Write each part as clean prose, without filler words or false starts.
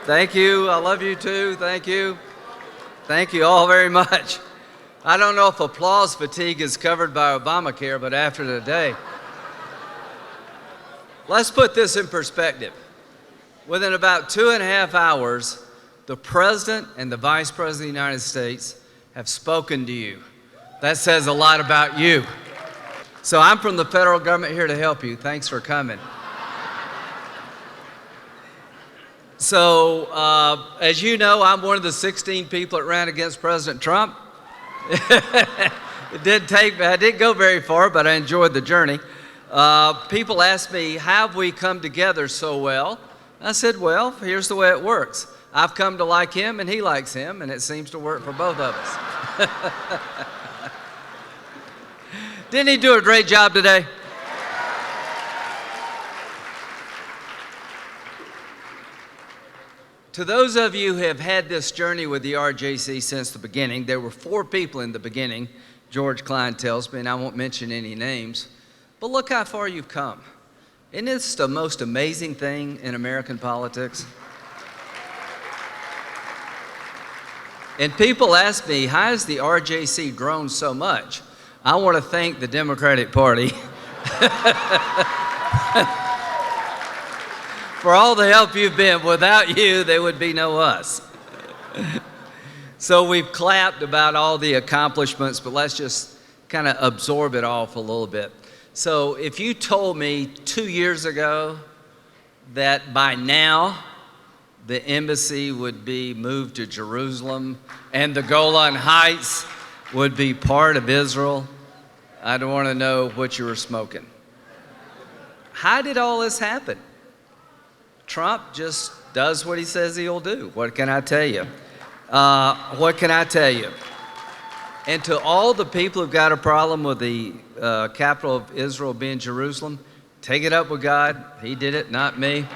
Thank you. I love you too. Thank you. Thank you all very much. I don't know if applause fatigue is covered by Obamacare, but after today, let's put this in perspective. Within about 2.5 hours, the President and the Vice President of the United States have spoken to you. That says a lot about you. So I'm from the federal government here to help you. Thanks for coming. So, as you know, I'm one of the 16 people that ran against President Trump. It didn't take me, I didn't go very far, but I enjoyed the journey. People ask me, how have we come together so well? I said, well, here's the way it works. I've come to like him and he likes him, and it seems to work for both of us. Didn't he do a great job today? To those of you who have had this journey with the R.J.C. since the beginning, there were 4 people in the beginning, George Klein tells me, and I won't mention any names, but look how far you've come. Isn't this the most amazing thing in American politics? And people ask me, how has the R.J.C. grown so much? I want to thank the Democratic Party for all the help you've been. Without you, there would be no us. So we've clapped about all the accomplishments, but let's just kind of absorb it all for a little bit. So if you told me 2 years ago that by now the embassy would be moved to Jerusalem and the Golan Heights would be part of Israel, I'd want to know what you were smoking. How did all this happen? Trump just does what he says he'll do. What can I tell you? What can I tell you? And to all the people who've got a problem with the capital of Israel being Jerusalem, take it up with God. He did it, not me.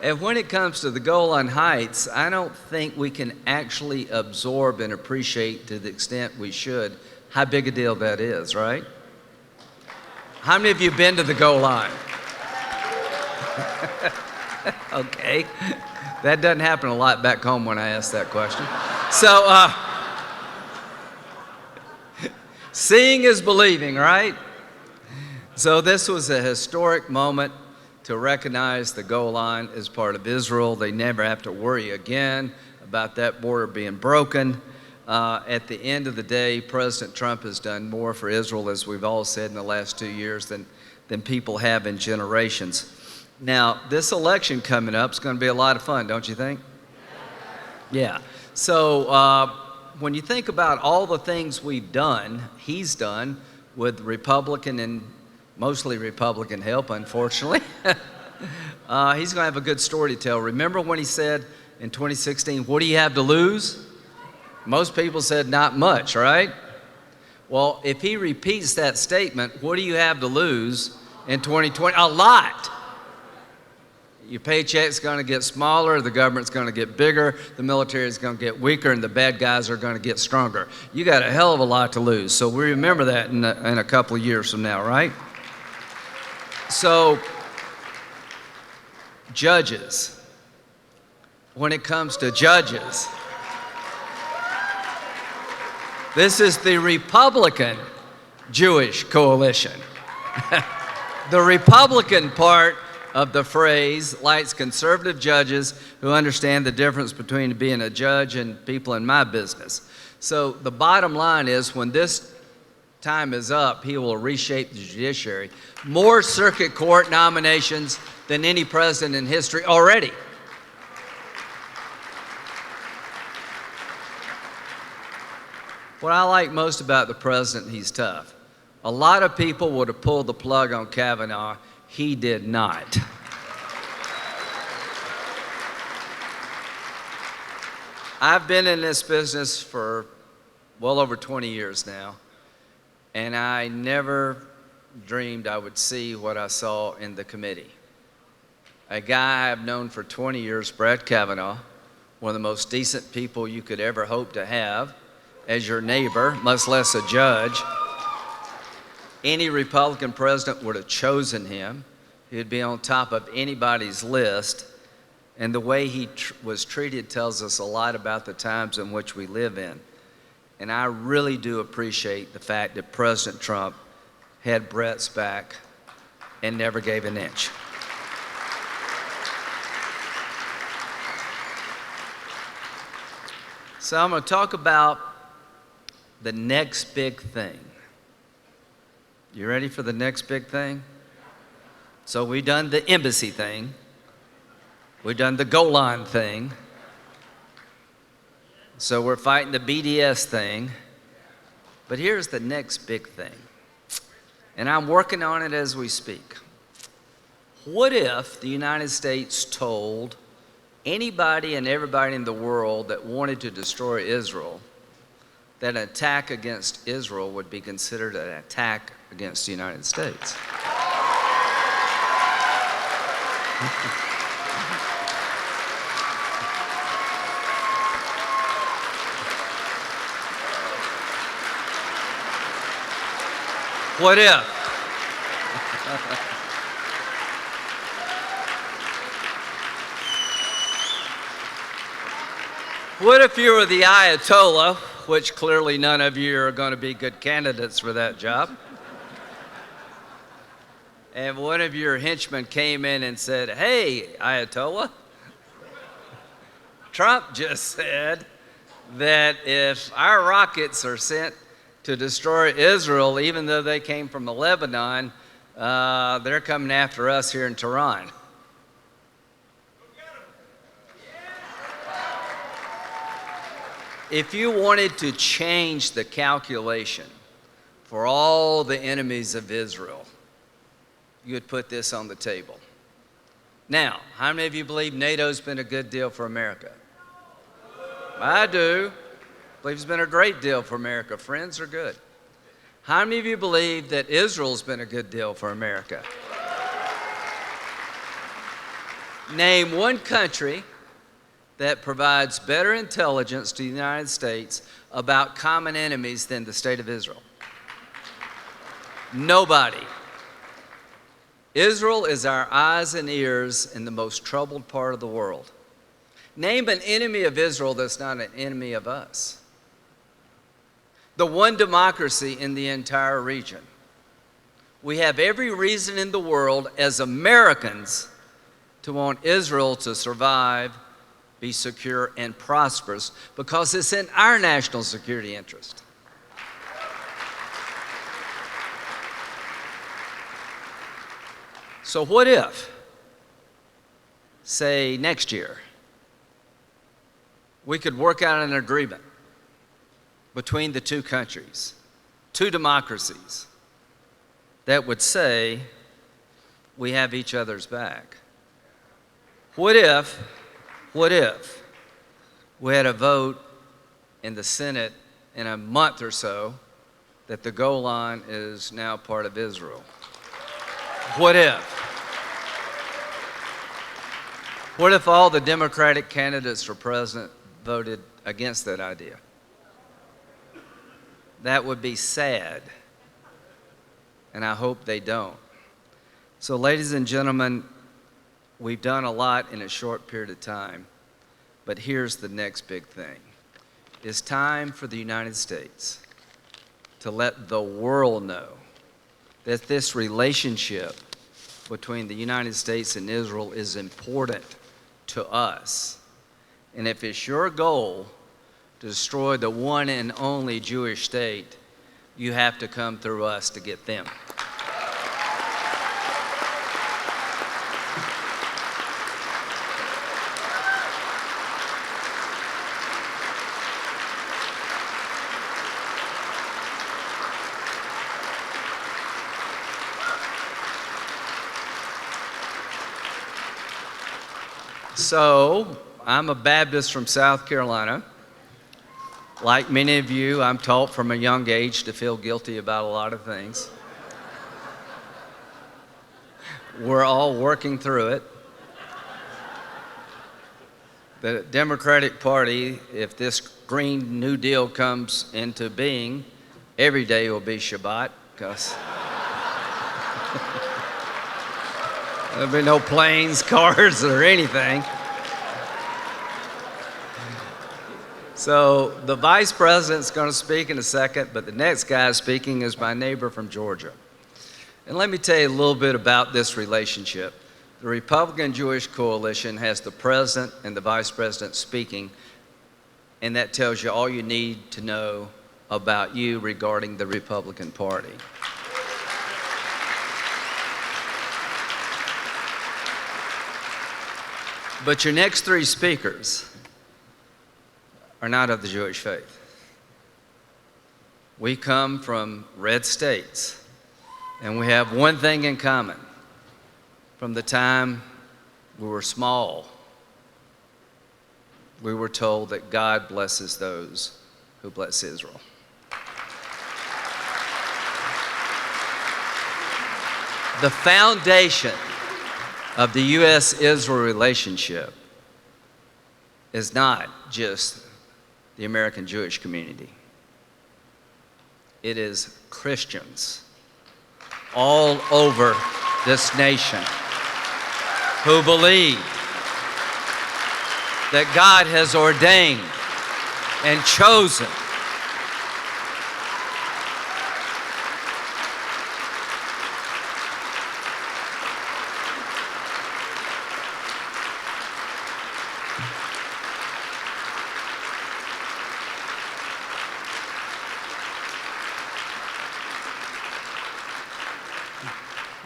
And when it comes to the Golan Heights, I don't think we can actually absorb and appreciate to the extent we should how big a deal that is, right? How many of you have been to the Golan? Okay. That doesn't happen a lot back home when I ask that question. So, seeing is believing, right? So this was a historic moment to recognize the Golan as part of Israel. They never have to worry again about that border being broken. At the end of the day, President Trump has done more for Israel, as we've all said in the last 2 years, than people have in generations. Now, this election coming up is going to be a lot of fun, don't you think? Yeah. So when you think about all the things we've done, he's done with Republican and mostly Republican help, unfortunately, he's going to have a good story to tell. Remember when he said in 2016, what do you have to lose? Most people said not much, right? Well, if he repeats that statement, what do you have to lose in 2020? A lot. Your paycheck's going to get smaller, the government's going to get bigger, the military is going to get weaker, and the bad guys are going to get stronger. You got a hell of a lot to lose. So we remember that in a couple of years from now, right? So, judges. When it comes to judges, this is the Republican Jewish coalition. The Republican part of the phrase likes conservative judges who understand the difference between being a judge and people in my business. So the bottom line is, when this time is up, he will reshape the judiciary. More circuit court nominations than any president in history already. What I like most about the president, he's tough. A lot of people would have pulled the plug on Kavanaugh. He did not. I've been in this business for well over 20 years now, and I never dreamed I would see what I saw in the committee. A guy I've known for 20 years, Brett Kavanaugh, one of the most decent people you could ever hope to have as your neighbor, much less a judge. Any Republican president would have chosen him. He'd be on top of anybody's list. And the way he was treated tells us a lot about the times in which we live in. And I really do appreciate the fact that President Trump had Brett's back and never gave an inch. So I'm going to talk about the next big thing. You ready for the next big thing? So we've done the embassy thing. We've done the Golan thing. So we're fighting the BDS thing. But here's the next big thing. And I'm working on it as we speak. What if the United States told anybody and everybody in the world that wanted to destroy Israel that an attack against Israel would be considered an attack against the United States? What if? What if you were the Ayatollah, which clearly none of you are going to be good candidates for that job, and one of your henchmen came in and said, "Hey, Ayatollah, Trump just said that if our rockets are sent to destroy Israel, even though they came from Lebanon, they're coming after us here in Tehran." If you wanted to change the calculation for all the enemies of Israel, you would put this on the table. Now, how many of you believe NATO's been a good deal for America? I do. I believe it's been a great deal for America. Friends are good. How many of you believe that Israel's been a good deal for America? Name one country that provides better intelligence to the United States about common enemies than the state of Israel. Nobody. Israel is our eyes and ears in the most troubled part of the world. Name an enemy of Israel that's not an enemy of us. The one democracy in the entire region. We have every reason in the world as Americans to want Israel to survive, be secure, and prosperous because it's in our national security interest. So what if, say next year, we could work out an agreement between the two countries, two democracies, that would say we have each other's back? What if we had a vote in the Senate in a month or so that the Golan is now part of Israel? What if? What if all the Democratic candidates for president voted against that idea? That would be sad, and I hope they don't. So, ladies and gentlemen, we've done a lot in a short period of time, but here's the next big thing. It's time for the United States to let the world know that this relationship between the United States and Israel is important to us. And if it's your goal to destroy the one and only Jewish state, you have to come through us to get them. So, I'm a Baptist from South Carolina. Like many of you, I'm taught from a young age to feel guilty about a lot of things. We're all working through it. The Democratic Party, if this Green New Deal comes into being, every day will be Shabbat, because There'll be no planes, cars, or anything. So the vice president's going to speak in a second, but the next guy speaking is my neighbor from Georgia. And let me tell you a little bit about this relationship. The Republican-Jewish coalition has the president and the vice president speaking, and that tells you all you need to know about you regarding the Republican Party. But your next three speakers are not of the Jewish faith. We come from red states, and we have one thing in common. From the time we were small, we were told that God blesses those who bless Israel. The foundation of the U.S.-Israel relationship is not just the American Jewish community. It is Christians all over this nation who believe that God has ordained and chosen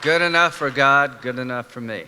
good enough for God, good enough for me.